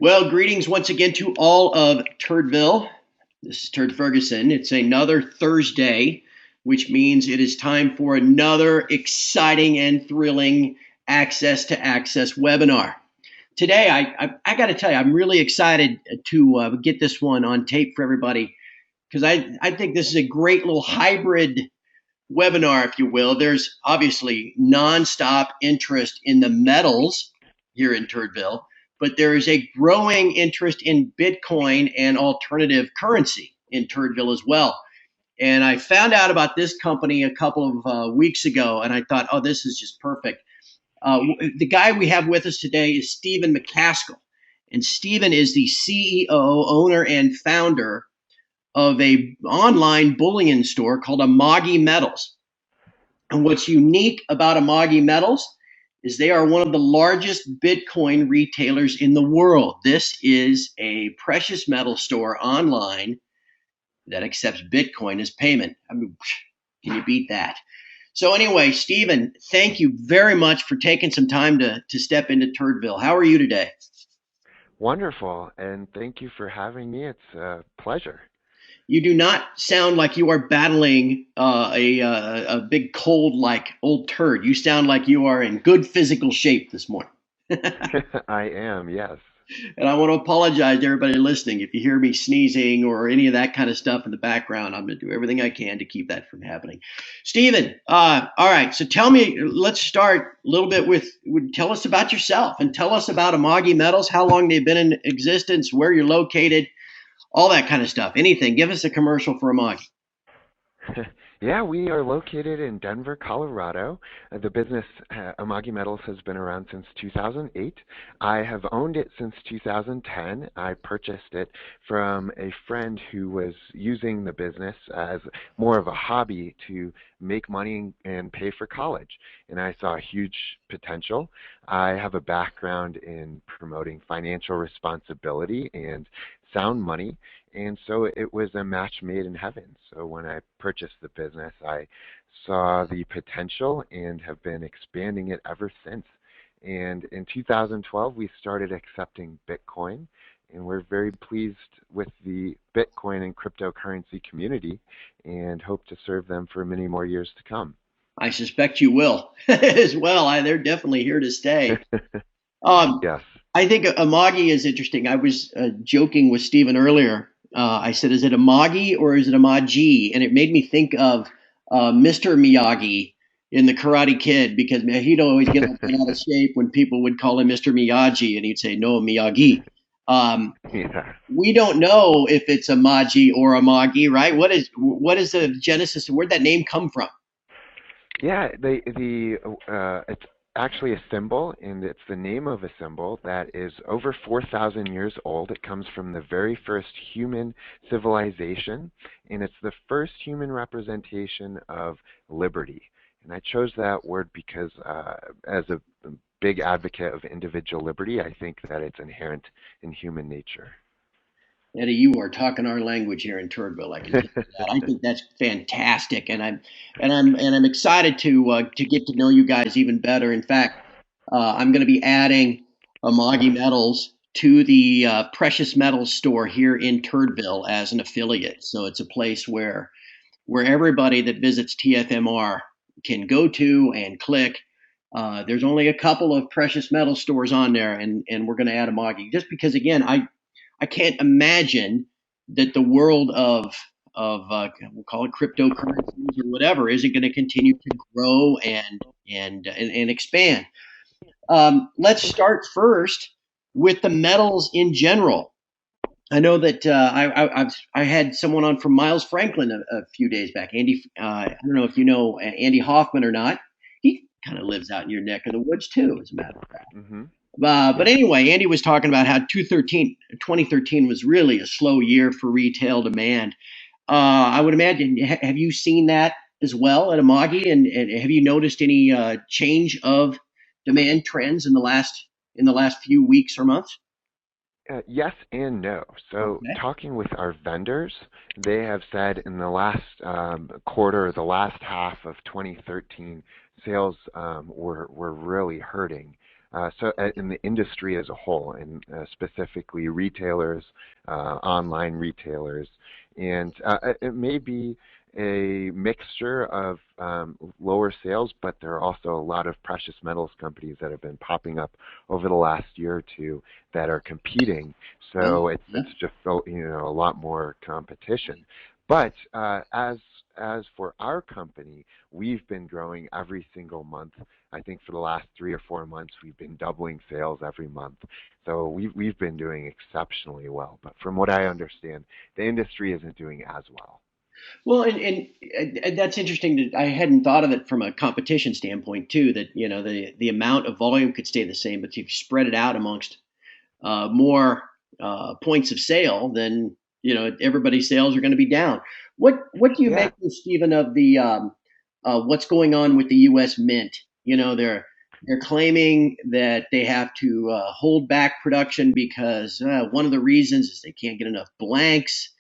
Well, greetings once again to all of Turdville. This is Turd Ferguson. It's another Thursday, which means it is time for another exciting and thrilling Access to Access webinar. Today, I got to tell you, I'm really excited to get this one on tape for everybody because I think this is a great little hybrid webinar, if you will. There's obviously nonstop interest in the metals here in Turdville, but there is a growing interest in Bitcoin and alternative currency in Turdville as well. And I found out about this company a couple of weeks ago, and I thought, oh, this is just perfect. The guy we have with us today is Stephen Macaskill. And Stephen is the CEO, owner, and founder of a online bullion store called Amagi Metals. And what's unique about Amagi Metals is they are one of the largest Bitcoin retailers in the world. This is a precious metal store online that accepts Bitcoin as payment. I mean, can you beat that? So anyway, Stephen, thank you very much for taking some time to step into Turdville. How are you today? Wonderful, and thank you for having me. It's a pleasure. You do not sound like you are battling a big cold like old turd. You sound like you are in good physical shape this morning. I am, yes. And I want to apologize to everybody listening. If you hear me sneezing or any of that kind of stuff in the background, I'm going to do everything I can to keep that from happening. Stephen, all right. So tell me, let's start a little bit tell us about yourself and tell us about Amagi Metals, how long they've been in existence, where you're located, all that kind of stuff. Anything. Give us a commercial for Amagi. Yeah, we are located in Denver, Colorado. The business, Amagi Metals, has been around since 2008. I have owned it since 2010. I purchased it from a friend who was using the business as more of a hobby to make money and pay for college. And I saw a huge potential. I have a background in promoting financial responsibility and sound money. And so it was a match made in heaven. So when I purchased the business, I saw the potential and have been expanding it ever since. And in 2012, we started accepting Bitcoin, and we're very pleased with the Bitcoin and cryptocurrency community and hope to serve them for many more years to come. I suspect you will as well. They're definitely here to stay. Um, Yes. I think Amagi is interesting. I was joking with Stephen earlier. I said, is it Amagi or is it Amagi? And it made me think of Mr. Miyagi in The Karate Kid because he'd always get up and out of shape when people would call him Mr. Miyagi and he'd say, no, Miyagi. Um, Yeah. we don't know if it's Amagi or Amagi, right? What is the genesis? Where'd that name come from? Yeah, it's actually a symbol, and it's the name of a symbol that is over 4,000 years old. It comes from the very first human civilization, and it's the first human representation of liberty. And I chose that word because, as a big advocate of individual liberty, I think that it's inherent in human nature. Eddie, you are talking our language here in Turdville. I can tell you that. I think that's fantastic, and I'm excited to get to know you guys even better. In fact, I'm going to be adding Amagi Metals to the precious metals store here in Turdville as an affiliate. So it's a place where everybody that visits TFMR can go to and click. There's only a couple of precious metal stores on there, and we're going to add Amagi just because again I can't imagine that the world of we'll call it cryptocurrencies or whatever isn't going to continue to grow and expand. Let's start first with the metals in general. I know that I had someone on from Miles Franklin a few days back. Andy, I don't know if you know Andy Hoffman or not. He kind of lives out in your neck of the woods too, as a matter of fact. Hmm. But Yes. anyway, Andy was talking about how 2013 was really a slow year for retail demand. I would imagine, have you seen that as well at Amagi, and have you noticed any change of demand trends in the last few weeks or months? Yes and no. So, Okay. talking with our vendors, they have said in the last quarter, the last half of 2013, sales were really hurting. in the industry as a whole, and specifically retailers, online retailers, and it may be a mixture of lower sales, but there are also a lot of precious metals companies that have been popping up over the last year or two that are competing. Oh, So yeah. it's just a lot more competition. But as for our company, we've been growing every single month. I think for the last 3 or 4 months, we've been doubling sales every month. So we've been doing exceptionally well. But from what I understand, the industry isn't doing as well. Well, and that's interesting. I hadn't thought of it from a competition standpoint too. That the amount of volume could stay the same, but if you spread it out amongst more points of sale, then everybody's sales are going to be down. What do you make, Yeah, Stephen, of the what's going on with the U.S. Mint? They're claiming that they have to hold back production because one of the reasons is they can't get enough blanks.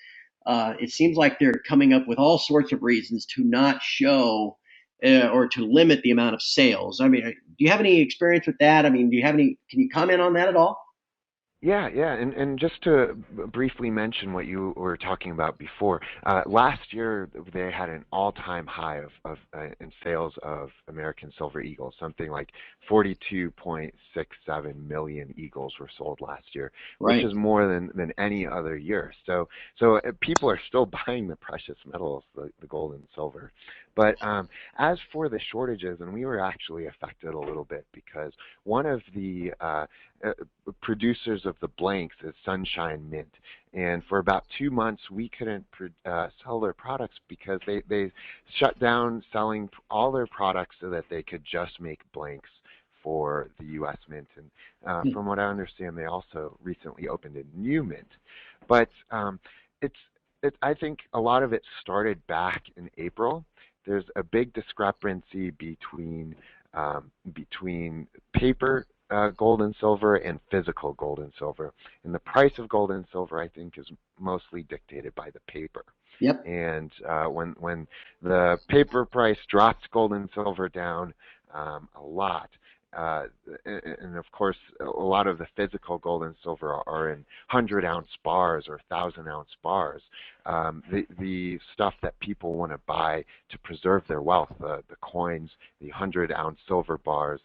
It seems like they're coming up with all sorts of reasons to not show or to limit the amount of sales. I mean, do you have any experience with that? I mean, do you have any? Can you comment on that at all? yeah, and just to briefly mention what you were talking about before, last year they had an all-time high in sales of American Silver Eagles, something like 42.67 million Eagles were sold last year, which Right. is more than any other year. So people are still buying the precious metals, the gold and silver. But as for the shortages, and we were actually affected a little bit because one of the uh, producers of the blanks is Sunshine Mint. And for about 2 months, we couldn't sell their products because they shut down selling all their products so that they could just make blanks for the U.S. Mint. And from what I understand, they also recently opened a new mint. But it's I think a lot of it started back in April. There's a big discrepancy between paper gold and silver and physical gold and silver. And the price of gold and silver, I think, is mostly dictated by the paper. Yep. And when the paper price drops gold and silver down a lot, uh, and of course, a lot of the physical gold and silver are in 100-ounce bars or 1,000-ounce bars. The stuff that people want to buy to preserve their wealth, the coins, the 100-ounce silver bars,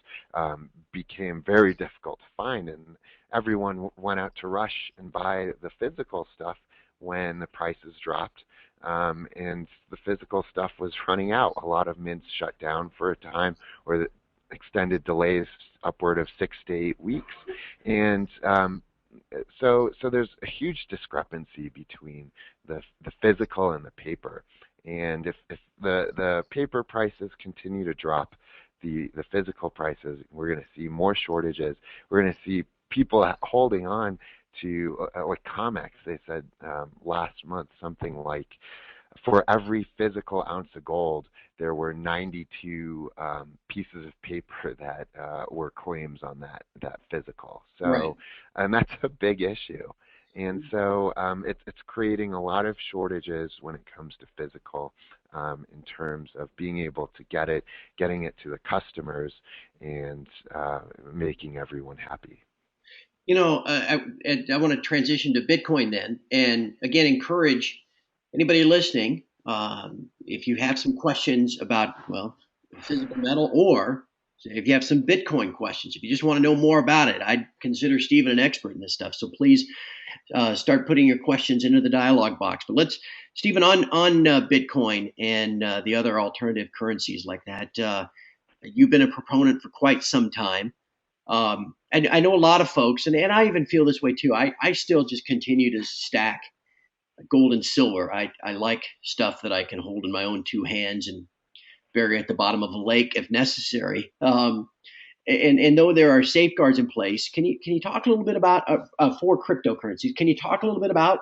became very difficult to find, and everyone went out to rush and buy the physical stuff when the prices dropped. And the physical stuff was running out. A lot of mints shut down for a time, or the extended delays upward of 6 to 8 weeks, and so there's a huge discrepancy between the physical and the paper. And if the paper prices continue to drop, the physical prices, we're going to see more shortages. We're going to see people holding on to like COMEX. They said last month something like for every physical ounce of gold, there were 92 pieces of paper that were claims on that physical. Right. So, and that's a big issue. And so it's creating a lot of shortages when it comes to physical, in terms of being able to getting it to the customers, and making everyone happy. I want to transition to Bitcoin then, and again, encourage anybody listening. If you have some questions about, well, physical metal, or if you have some Bitcoin questions, if you just want to know more about it, I'd consider Stephen an expert in this stuff. So please start putting your questions into the dialogue box. But let's, Stephen, on Bitcoin and the other alternative currencies like that. You've been a proponent for quite some time. And I know a lot of folks, and I even feel this way too. I still just continue to stack gold and silver. I like stuff that I can hold in my own two hands and bury at the bottom of a lake if necessary. And though there are safeguards in place, can you talk a little bit about for cryptocurrencies? Can you talk a little bit about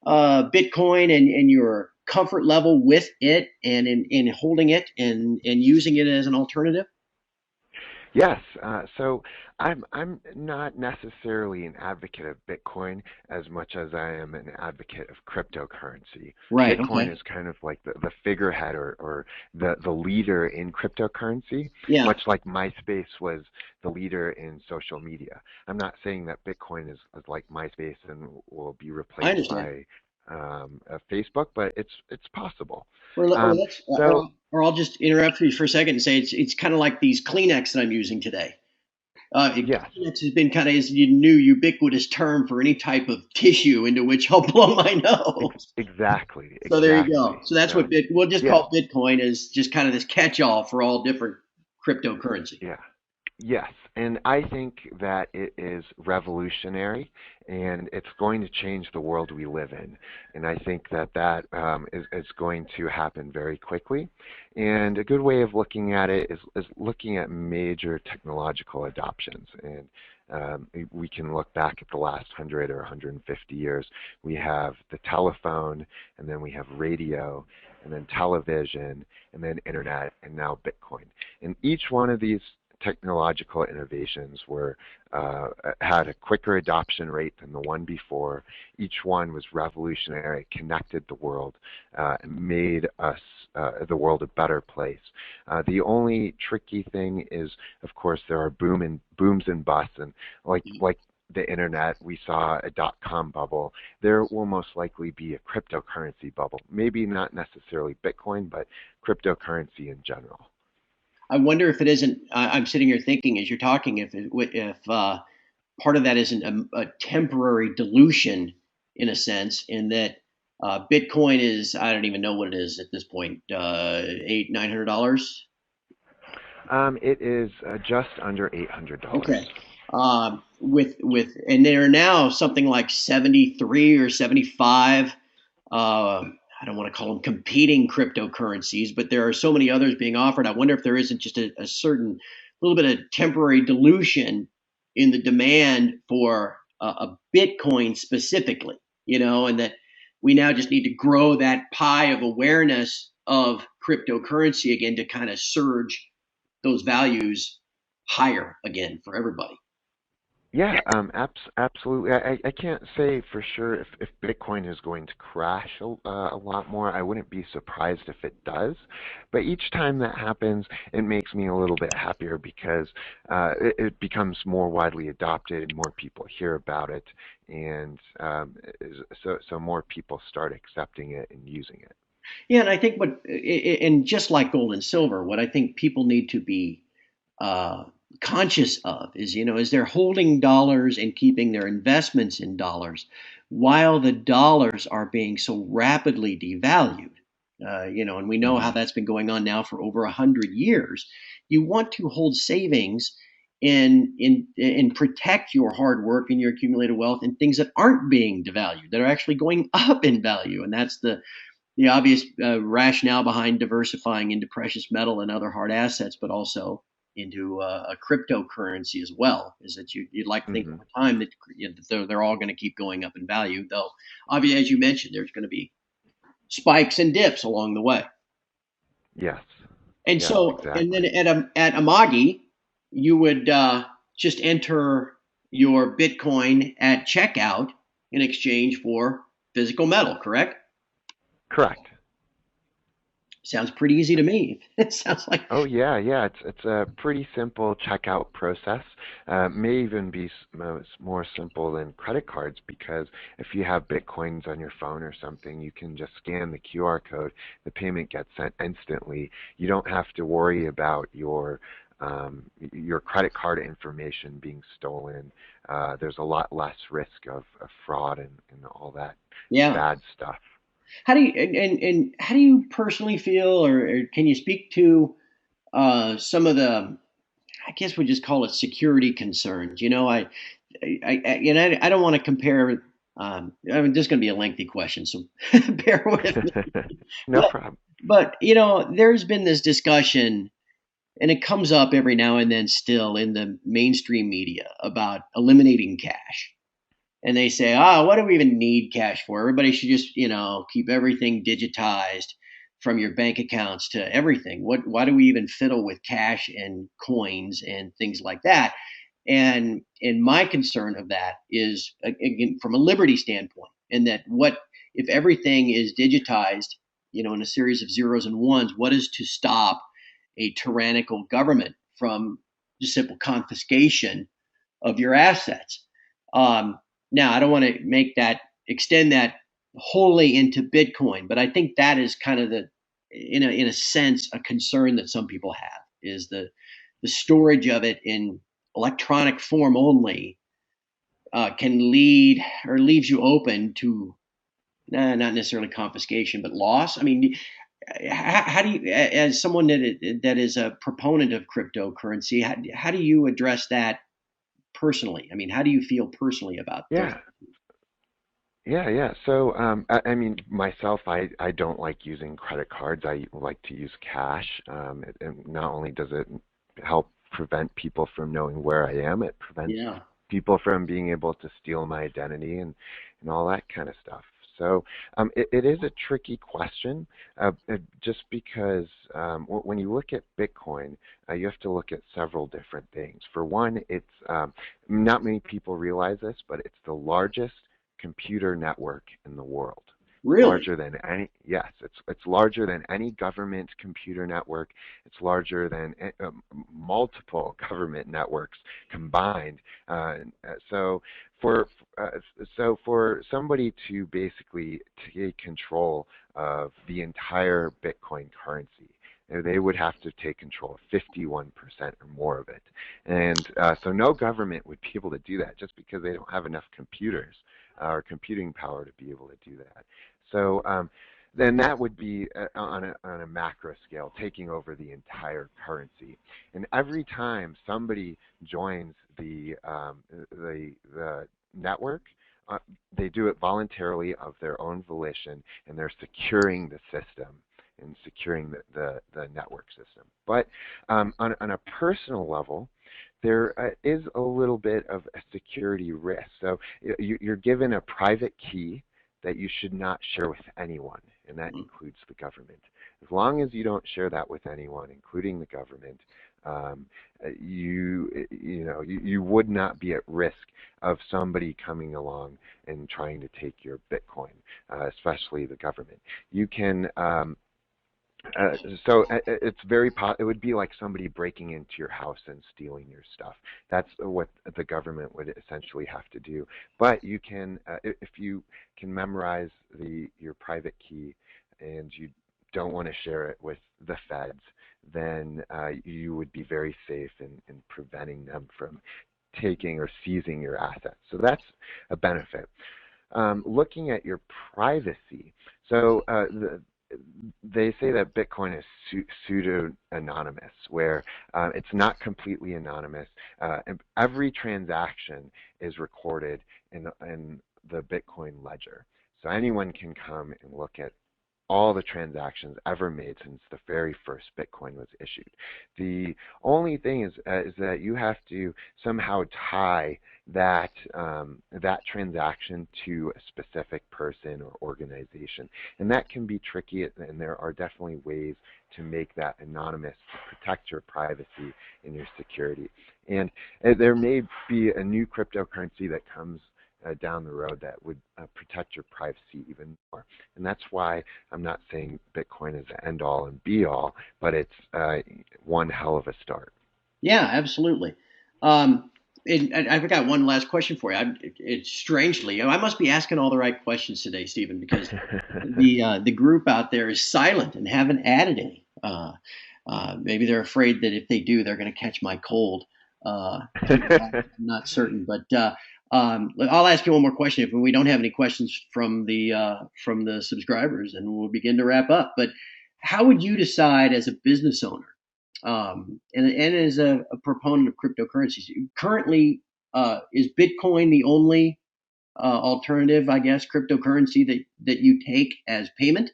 Bitcoin and your comfort level with it and in holding it and using it as an alternative? Yes, so I'm not necessarily an advocate of Bitcoin as much as I am an advocate of cryptocurrency. Right. Bitcoin Okay. is kind of like the figurehead or the leader in cryptocurrency, Yeah, much like MySpace was the leader in social media. I'm not saying that Bitcoin is like MySpace and will be I replaced understand. by Facebook, but it's possible. Or Um, let's so or I'll just interrupt you for a second and say it's kind of like these Kleenex that I'm using today. yes. Kleenex has been kind of, as you new ubiquitous term for any type of tissue into which I'll blow my nose. Exactly, So there you go. exactly. So that's So, what we'll just yeah, call Bitcoin as just kind of this catch-all for all different cryptocurrency. yeah, yes. And I think that it is revolutionary and it's going to change the world we live in. And I think that is going to happen very quickly. And a good way of looking at it is looking at major technological adoptions. And we can look back at the last 100 or 150 years. We have the telephone, and then we have radio, and then television, and then internet, and now Bitcoin. And each one of these technological innovations had a quicker adoption rate than the one before. Each one was revolutionary, connected the world, made us the world a better place. The only tricky thing is, of course, there are booms and busts, and like the internet, we saw a dot-com bubble. There will most likely be a cryptocurrency bubble. Maybe not necessarily Bitcoin, but cryptocurrency in general. I wonder if it isn't. I'm sitting here thinking as you're talking, if part of that isn't a temporary dilution in a sense, in that Bitcoin is, I don't even know what it is at this point, $800-900. It is just under $800. Okay. And there are now something like 73 or 75. I don't want to call them competing cryptocurrencies, but there are so many others being offered. I wonder if there isn't just a certain little bit of temporary dilution in the demand for a Bitcoin specifically, and that we now just need to grow that pie of awareness of cryptocurrency again to kind of surge those values higher again for everybody. Yeah, absolutely. I can't say for sure if Bitcoin is going to crash a lot more. I wouldn't be surprised if it does. But each time that happens, it makes me a little bit happier because it becomes more widely adopted and more people hear about it, and so more people start accepting it and using it. Yeah, and I think and just like gold and silver, what I think people need to be uh, conscious of is, is they're holding dollars and keeping their investments in dollars while the dollars are being so rapidly devalued. And we know how Hmm. that's been going on now for over 100 years. You want to hold savings and protect your hard work and your accumulated wealth in things that aren't being devalued, that are actually going up in value, and that's the obvious rationale behind diversifying into precious metal and other hard assets, but also into a cryptocurrency as well. Is that you'd like to think Hmm. over time that, that they're all going to keep going up in value, though obviously, as you mentioned, there's going to be spikes and dips along the way. Yes. And Yes, so, and then exactly. at Amagi, you would just enter your Bitcoin at checkout in exchange for physical metal, correct? Correct. Sounds pretty easy to me. It sounds like. Oh yeah, yeah. It's a pretty simple checkout process. May even be more simple than credit cards because if you have bitcoins on your phone or something, you can just scan the QR code. The payment gets sent instantly. You don't have to worry about your credit card information being stolen. There's a lot less risk of fraud and all that Yeah. bad stuff. How do you and how do you personally feel, or can you speak to some of the, I guess we just call it security concerns? I don't want to compare. I mean, this is going to be a lengthy question, so bear with me. No But problem. there's been this discussion, and it comes up every now and then still in the mainstream media about eliminating cash. And they say, what do we even need cash for? Everybody should just, keep everything digitized. from your bank accounts to everything. Why do we even fiddle with cash and coins and things like that? And my concern of that is, again, from a liberty standpoint, and that what if everything is digitized, in a series of zeros and ones, what is to stop a tyrannical government from just simple confiscation of your assets? Um, Now, I don't want to extend that wholly into Bitcoin, but I think that is kind of in a sense, a concern that some people have, is the storage of it in electronic form only can lead, or leaves you open to, not necessarily confiscation, but loss. I mean, how do you, as someone that is a proponent of cryptocurrency, how do you address that personally? I mean, how do you feel personally about those? Yeah. Yeah. So, I mean, myself, I don't like using credit cards. I like to use cash. And not only does it help prevent people from knowing where I am, it prevents Yeah, people from being able to steal my identity and all that kind of stuff. So, it is a tricky question, just because when you look at Bitcoin, you have to look at several different things. For one, it's not many people realize this, but it's the largest computer network in the world. It's really. larger than any, yes, it's larger than any government computer network. It's larger than multiple government networks combined. So for for somebody to basically take control of the entire Bitcoin currency, they would have to take control of 51% or more of it. And so no government would be able to do that just because they don't have enough computers or computing power to be able to do that. So then that would be on a macro scale, taking over the entire currency. And every time somebody joins the network, uh, they do it voluntarily of their own volition, and they're securing the system and securing the network system. But on a personal level, there is a little bit of a security risk. So you're given a private key that you should not share with anyone, and that includes the government. As long as you don't share that with anyone, including the government, um, you would not be at risk of somebody coming along and trying to take your Bitcoin, especially the government. You can uh, so it's it would be like somebody breaking into your house and stealing your stuff. That's what the government would essentially have to do. But you can, if you can memorize your private key, and you don't want to share it with the feds, then you would be very safe in preventing them from taking or seizing your assets. So that's a benefit. Looking at your privacy. So they say that Bitcoin is pseudo anonymous, where it's not completely anonymous. Every transaction is recorded in the Bitcoin ledger. So anyone can come and look at all the transactions ever made since the very first Bitcoin was issued. The only thing is that you have to somehow tie that transaction to a specific person or organization, and that can be tricky. And there are definitely ways to make that anonymous to protect your privacy and your security. And there may be a new cryptocurrency that comes down the road that would protect your privacy even more. And that's why I'm not saying Bitcoin is the end all and be all, but it's one hell of a start. Yeah, absolutely. Um, and I've got one last question for you. It's strangely, I must be asking all the right questions today, Stephen, because the group out there is silent and haven't added any. Maybe they're afraid that if they do, they're going to catch my cold. I'm not certain, but I'll ask you one more question. If we don't have any questions from the subscribers, and we'll begin to wrap up. But how would you decide as a business owner, and as a proponent of cryptocurrencies, currently, is Bitcoin the only alternative, I guess, cryptocurrency that you take as payment?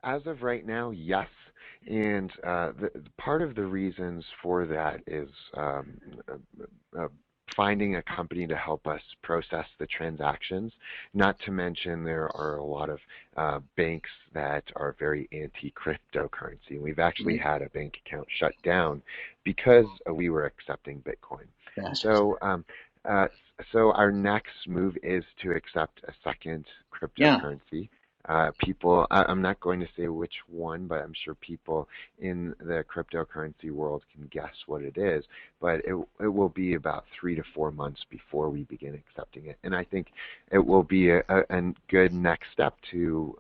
As of right now, yes. And part of the reasons for that is finding a company to help us process the transactions. Not to mention, there are a lot of banks that are very anti-cryptocurrency. We've actually Right. had a bank account shut down because we were accepting Bitcoin. Bastards. So, uh, so our next move is to accept a second Yeah. cryptocurrency. I'm not going to say which one, but I'm sure people in the cryptocurrency world can guess what it is. But it will be about 3 to 4 months before we begin accepting it, and I think it will be a good next step to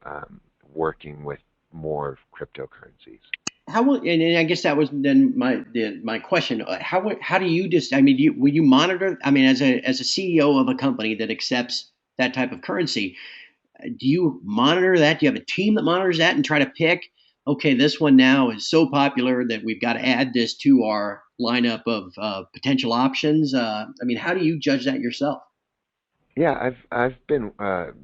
working with more cryptocurrencies. How will, and I guess that was then my question. How do you just? I mean, will you monitor? I mean, as a CEO of a company that accepts that type of currency, do you monitor that? Do you have a team that monitors that and try to pick? Okay, this one now is so popular that we've got to add this to our lineup of potential options. I mean, how do you judge that yourself? Yeah, I've been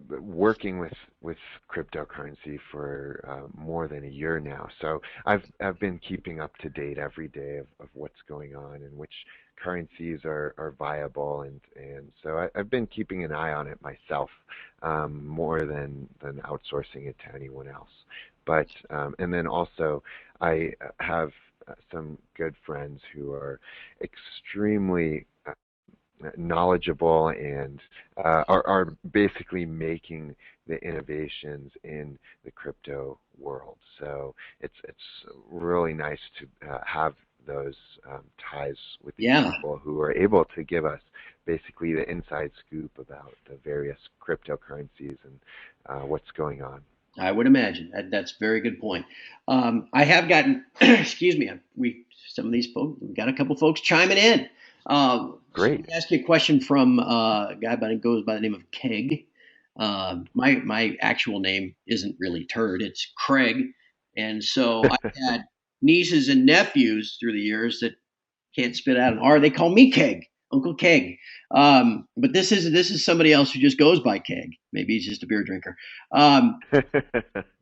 working with cryptocurrency for more than a year now. So I've been keeping up to date every day of what's going on and which currencies are viable, and so I've been keeping an eye on it myself, more than outsourcing it to anyone else. But and then also I have some good friends who are extremely knowledgeable and are basically making the innovations in the crypto world. So it's really nice to have those ties with these Yeah, people who are able to give us basically the inside scoop about the various cryptocurrencies and what's going on. I would imagine that's a very good point. I have gotten, excuse me, we some of these folks, we've got a couple folks chiming in. So let Great. me ask you a question from a guy goes by the name of Keg. My actual name isn't really Turd; it's Craig, and so I've had nieces and nephews through the years that can't spit out an R. They call me Keg, Uncle Keg. But this is somebody else who just goes by Keg. Maybe he's just a beer drinker. And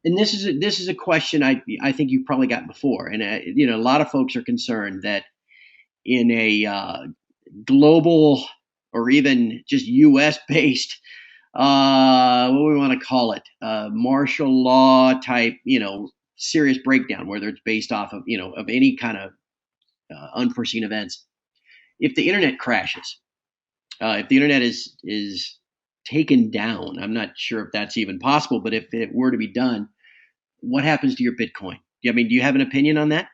this is a question I think you've probably gotten before, and a lot of folks are concerned that in a global or even just U.S. based, what do we want to call it, martial law type, serious breakdown, whether it's based off of of any kind of unforeseen events. If the internet crashes, if the internet is taken down, I'm not sure if that's even possible, but if it were to be done, what happens to your Bitcoin? I mean, do you have an opinion on that?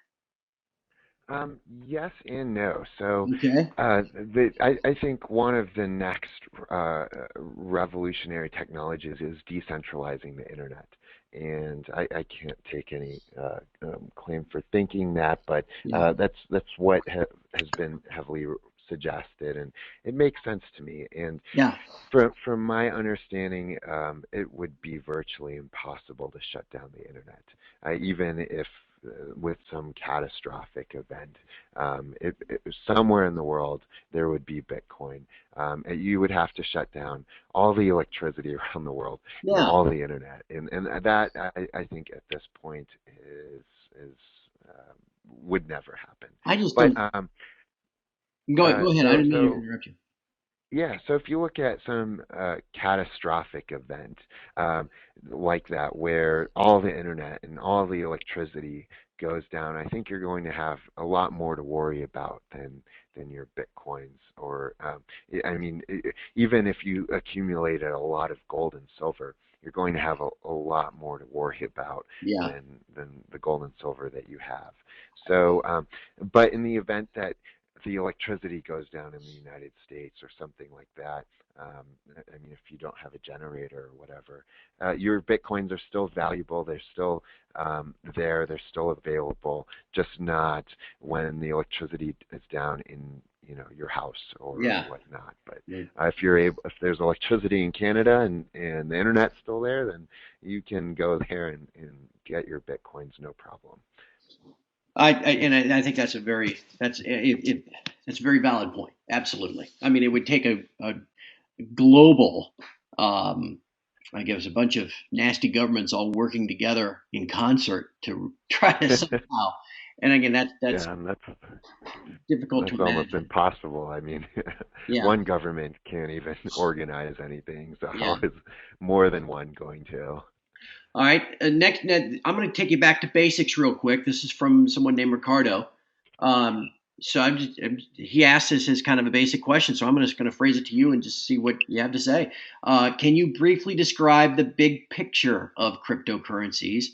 Yes and no. So, Okay. I think one of the next revolutionary technologies is decentralizing the internet. And I can't take any claim for thinking that, but Yeah. that's what has been heavily suggested, and it makes sense to me. And Yeah. from my understanding, it would be virtually impossible to shut down the internet, even if with some catastrophic event. Somewhere in the world, there would be Bitcoin. You would have to shut down all the electricity around the world and Yeah. all the internet, and that I think at this point is would never happen. I just But don't. Go ahead. I so didn't mean to so interrupt you. yeah, so if you look at some catastrophic event um, like that, where all the internet and all the electricity goes down, I think you're going to have a lot more to worry about than your bitcoins. Or, I mean, even if you accumulated a lot of gold and silver, you're going to have a lot more to worry about Yeah. than the gold and silver that you have. So, but in the event that the electricity goes down in the United States or something like that. I mean, if you don't have a generator or whatever, your bitcoins are still valuable. They're still there. They're still available. Just not when the electricity is down in your house or Yeah. whatnot. But Yeah. if there's electricity in Canada and the internet's still there, then you can go there and get your bitcoins no problem. I think that's a very valid point. Absolutely. I mean, it would take a global, um, I guess, a bunch of nasty governments all working together in concert to try to somehow And again, that's Yeah, and difficult to that's almost imagine. impossible. I mean, Yeah, one government can't even organize anything, so yeah. how is more than one going to? All right. Next, I'm going to take you back to basics real quick. This is from someone named Ricardo. So he asked this as kind of a basic question. So I'm just going to phrase it to you and just see what you have to say. Can you briefly describe the big picture of cryptocurrencies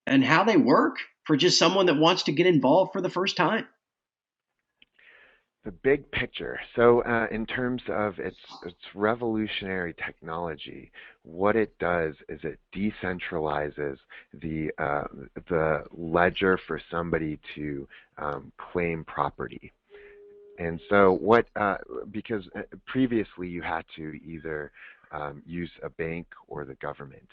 and how they work for just someone that wants to get involved for the first time? The big picture. So, in terms of its revolutionary technology, what it does is it decentralizes the ledger for somebody to claim property. And so, because previously you had to either use a bank or the government,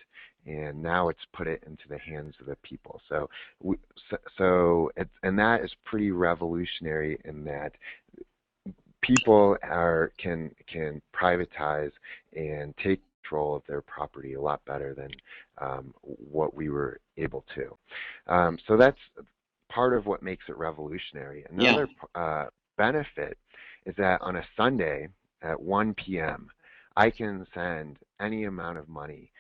and now it's put it into the hands of the people. And that is pretty revolutionary in that people can privatize and take control of their property a lot better than what we were able to. So that's part of what makes it revolutionary. Yeah. Another benefit is that on a Sunday at 1 p.m., I can send any amount of money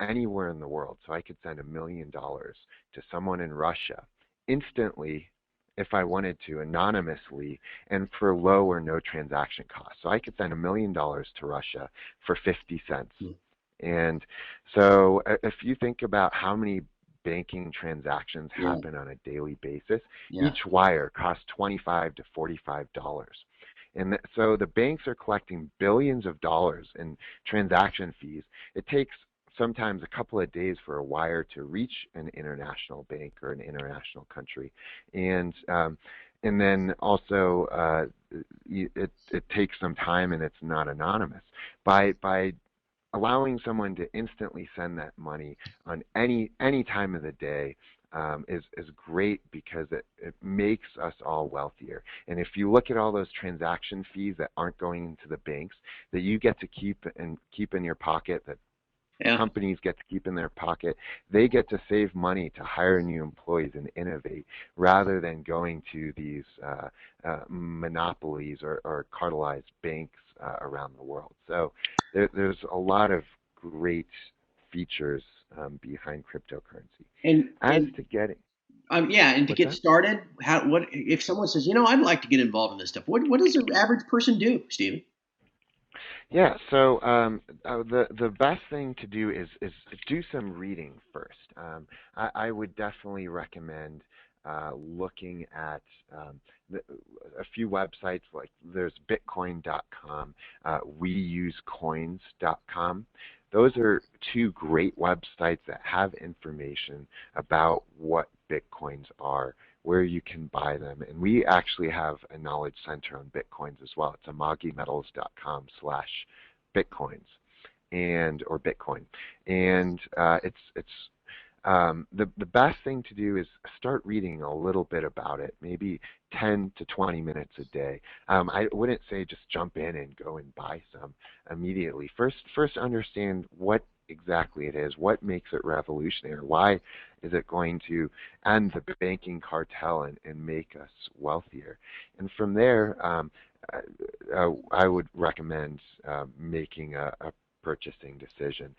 anywhere in the world. So I could send $1 million to someone in Russia instantly if I wanted to, anonymously, and for low or no transaction costs. So I could send $1 million to Russia for 50 cents. And so if you think about how many banking transactions Yeah. happen on a daily basis, Yeah. each wire costs $25 to $45. And so the banks are collecting billions of dollars in transaction fees. It takes sometimes a couple of days for a wire to reach an international bank or an international country, and and then also it takes some time and it's not anonymous. By allowing someone to instantly send that money on any time of the day is great because it makes us all wealthier. And if you look at all those transaction fees that aren't going into the banks that you get to keep in your pocket, that Yeah. companies get to keep in their pocket, they get to save money to hire new employees and innovate rather than going to these monopolies or cartelized banks around the world. So there's a lot of great features behind cryptocurrency. And As and to getting, yeah, and to what's get that? started, how what if someone says, I'd like to get involved in this stuff? What does the average person do, Stephen? Yeah, so the best thing to do is do some reading first. I would definitely recommend looking at the, a few websites like there's Bitcoin.com, WeUseCoins.com. Those are two great websites that have information about what Bitcoins are, where you can buy them. And we actually have a knowledge center on Bitcoins as well. It's amagimetals.com/Bitcoins and or Bitcoin. And the best thing to do is start reading a little bit about it, maybe 10 to 20 minutes a day. I wouldn't say just jump in and go and buy some immediately. First understand what exactly it is, what makes it revolutionary, why is it going to end the banking cartel and make us wealthier. And from there, I would recommend making a purchasing decision.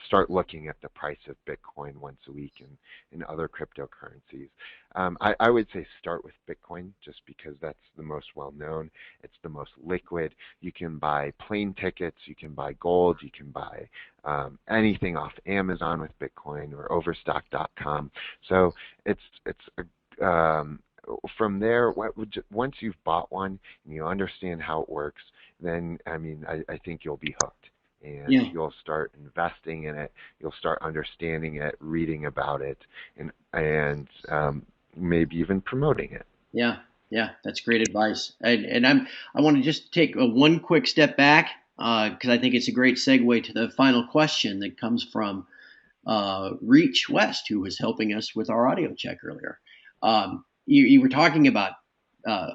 Start looking at the price of Bitcoin once a week and other cryptocurrencies. I would say start with Bitcoin just because that's the most well known. It's the most liquid. You can buy plane tickets, you can buy gold, you can buy anything off Amazon with Bitcoin or Overstock.com. So it's a from there, once you've bought one and you understand how it works, then I mean, I think you'll be hooked and Yeah. you'll start investing in it. You'll start understanding it, reading about it, and maybe even promoting it. Yeah, yeah, that's great advice. And I want to just take one quick step back because I think it's a great segue to the final question that comes from Reach West, who was helping us with our audio check earlier. You were talking about uh,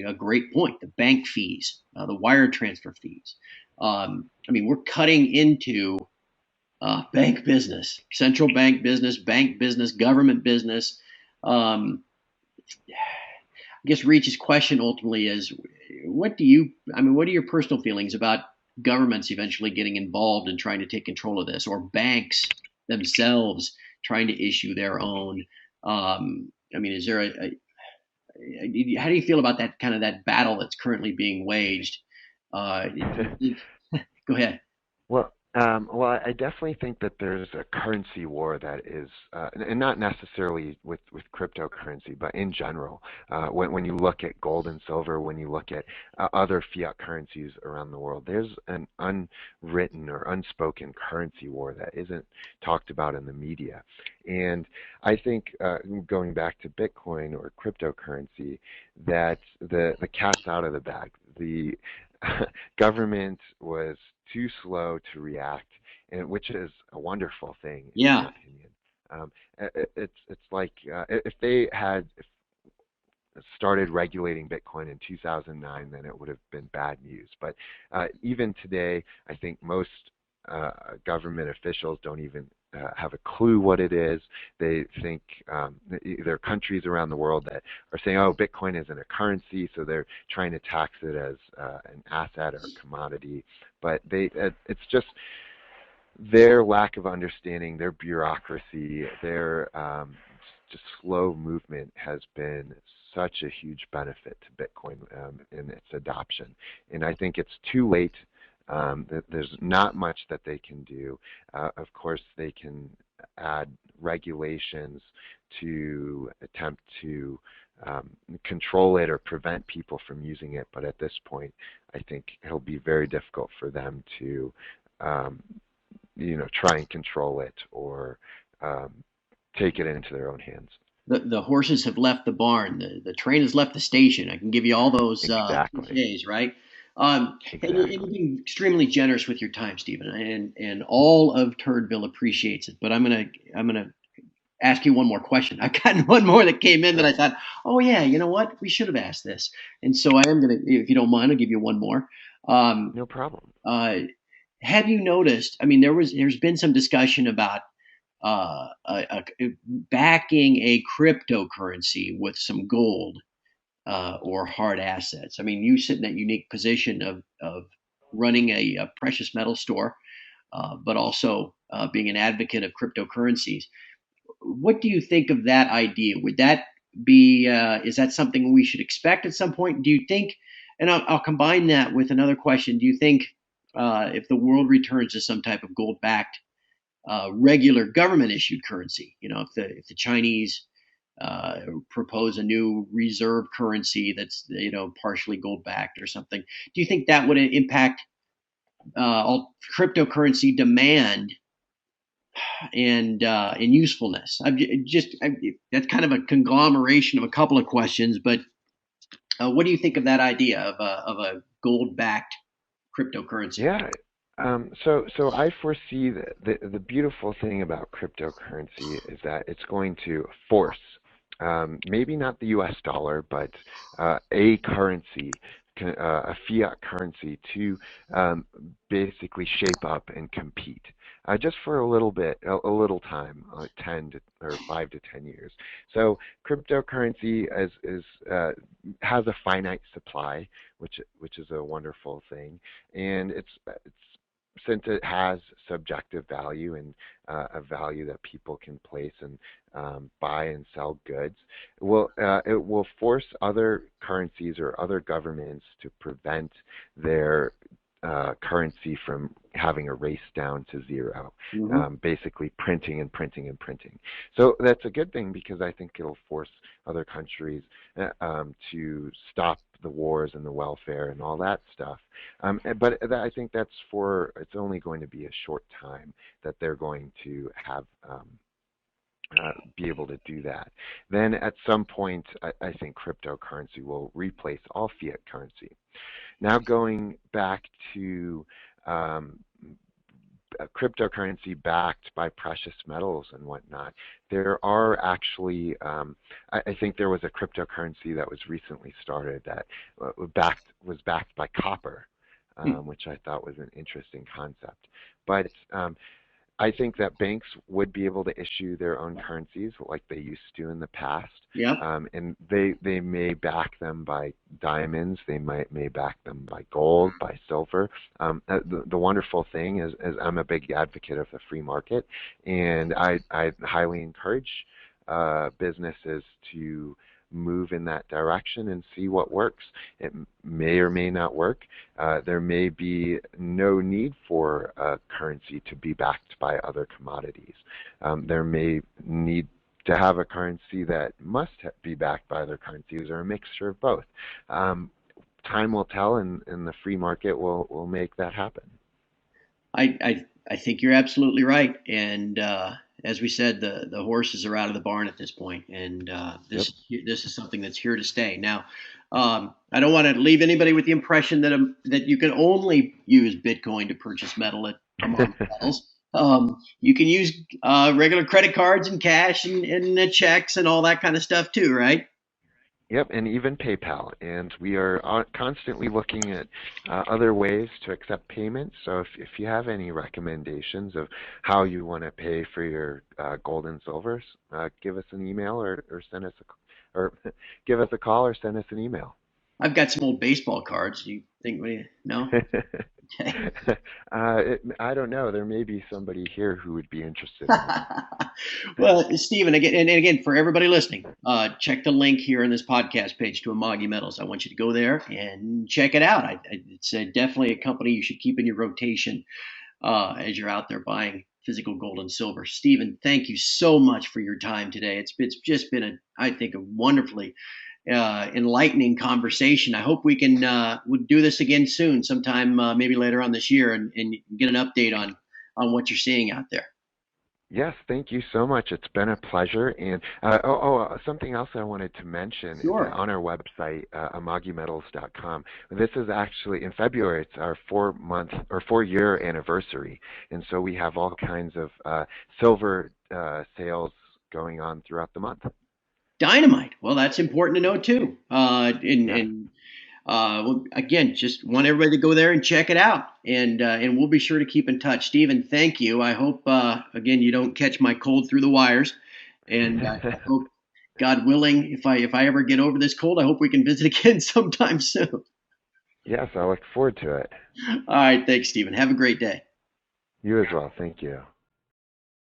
a great point: the bank fees, the wire transfer fees. I mean, we're cutting into bank business, central bank business, government business. Um, guess Reach's question ultimately is, what do you? I mean, what are your personal feelings about governments eventually getting involved and trying to take control of this, or banks themselves trying to issue their own? I mean, is there how do you feel about that kind of that battle that's currently being waged? Do you think? Go ahead. Well, I definitely think that there's a currency war that is, and not necessarily with cryptocurrency, but in general. When you look at gold and silver, when you look at other fiat currencies around the world, there's an unwritten or unspoken currency war that isn't talked about in the media. And I think going back to Bitcoin or cryptocurrency, that the cat's out of the bag. The government was too slow to react, and which is a wonderful thing in my Yeah, opinion. It's like if they had started regulating Bitcoin in 2009, then it would have been bad news. But even today, I think most government officials don't even have a clue what it is. They think there are countries around the world that are saying, "Oh, Bitcoin isn't a currency," so they're trying to tax it as an asset or a commodity. But it's just their lack of understanding, their bureaucracy, their just slow movement has been such a huge benefit to Bitcoin in its adoption. And I think it's too late. There's not much that they can do. Of course, they can add regulations to attempt to control it or prevent people from using it. But at this point, I think it'll be very difficult for them to um, try and control it or um, take it into their own hands. the horses have left the barn. The train has left the station. I can give you all those Exactly. cliches, right? And you've Exactly. been extremely generous with your time, Stephen, and all of Turdville appreciates it. But I'm gonna ask you one more question. I've gotten one more that came in that Sure. I thought, oh yeah, you know what, we should have asked this. And so I am gonna, if you don't mind, I'll give you one more. Um, No problem. uh, have you noticed? I mean, there's been some discussion about backing a cryptocurrency with some gold or hard assets. I mean, you sit in that unique position of running a precious metal store, but also being an advocate of cryptocurrencies. What do you think of that idea? Would that be is that something we should expect at some point? Do you think? And I'll combine that with another question. Do you think if the world returns to some type of gold-backed regular government issued currency. You know, if the Chinese propose a new reserve currency that's partially gold backed or something, do you think that would impact all cryptocurrency demand and usefulness? That's kind of a conglomeration of a couple of questions, but what do you think of that idea of a gold backed cryptocurrency? Yeah. So I foresee that the beautiful thing about cryptocurrency is that it's going to force, maybe not the U.S. dollar, but a currency, a fiat currency, to basically shape up and compete. Just for a little bit, a little time, 5 to 10 years. So cryptocurrency has a finite supply, which is a wonderful thing, and it's since it has subjective value and a value that people can place and buy and sell goods, it will force other currencies or other governments to prevent their currency from having a race down to zero, Mm-hmm. basically printing and printing and printing. So that's a good thing because I think it'll force other countries to stop the wars and the welfare and all that stuff. But I think it's only going to be a short time that they're going to have be able to do that. Then at some point, I think cryptocurrency will replace all fiat currency. Now going back to um, cryptocurrency backed by precious metals and whatnot, there are actually, I think there was a cryptocurrency that was recently started that was backed by copper, which I thought was an interesting concept. But I think that banks would be able to issue their own currencies like they used to in the past, Yep. and they may back them by diamonds, they may back them by gold, by silver. The wonderful thing is I'm a big advocate of the free market, and I highly encourage businesses to move in that direction and see what works. It may or may not work. There may be no need for a currency to be backed by other commodities. There may need to have a currency that must be backed by other currencies or a mixture of both. Um, Time will tell, and the free market will make that happen. I think you're absolutely right. And as we said, the horses are out of the barn at this point, and Yep. this is something that's here to stay. Now, I don't want to leave anybody with the impression that you can only use Bitcoin to purchase metal at Amagi Metals. You can use regular credit cards and cash and checks and all that kind of stuff too, right? Yep, and even PayPal. And we are constantly looking at other ways to accept payments. So if you have any recommendations of how you want to pay for your gold and silvers, give us an email or send us or give us a call or send us an email. I've got some old baseball cards. Do you think we no? Okay. I don't know. There may be somebody here who would be interested in them. Well, Stephen, again, and again, for everybody listening, check the link here in this podcast page to Amagi Metals. I want you to go there and check it out. It's definitely a company you should keep in your rotation as you're out there buying physical gold and silver. Stephen, thank you so much for your time today. It's just been I think, a wonderfully enlightening conversation. I hope we can would do this again soon, sometime maybe later on this year, and get an update on what you're seeing out there. Yes, thank you so much. It's been a pleasure. And something else I wanted to mention Sure. on our website, amagimetals.com. This is actually in February. It's our 4-month or 4-year anniversary, and so we have all kinds of silver sales going on throughout the month. Dynamite. Well, that's important to know too. Yes, Well, again, just want everybody to go there and check it out, and we'll be sure to keep in touch. Stephen, thank you. I hope again you don't catch my cold through the wires, and I hope, God willing, if I ever get over this cold, I hope we can visit again sometime soon. yes, I look forward to it. All right, thanks, Stephen. Have a great day. You as well. Thank you.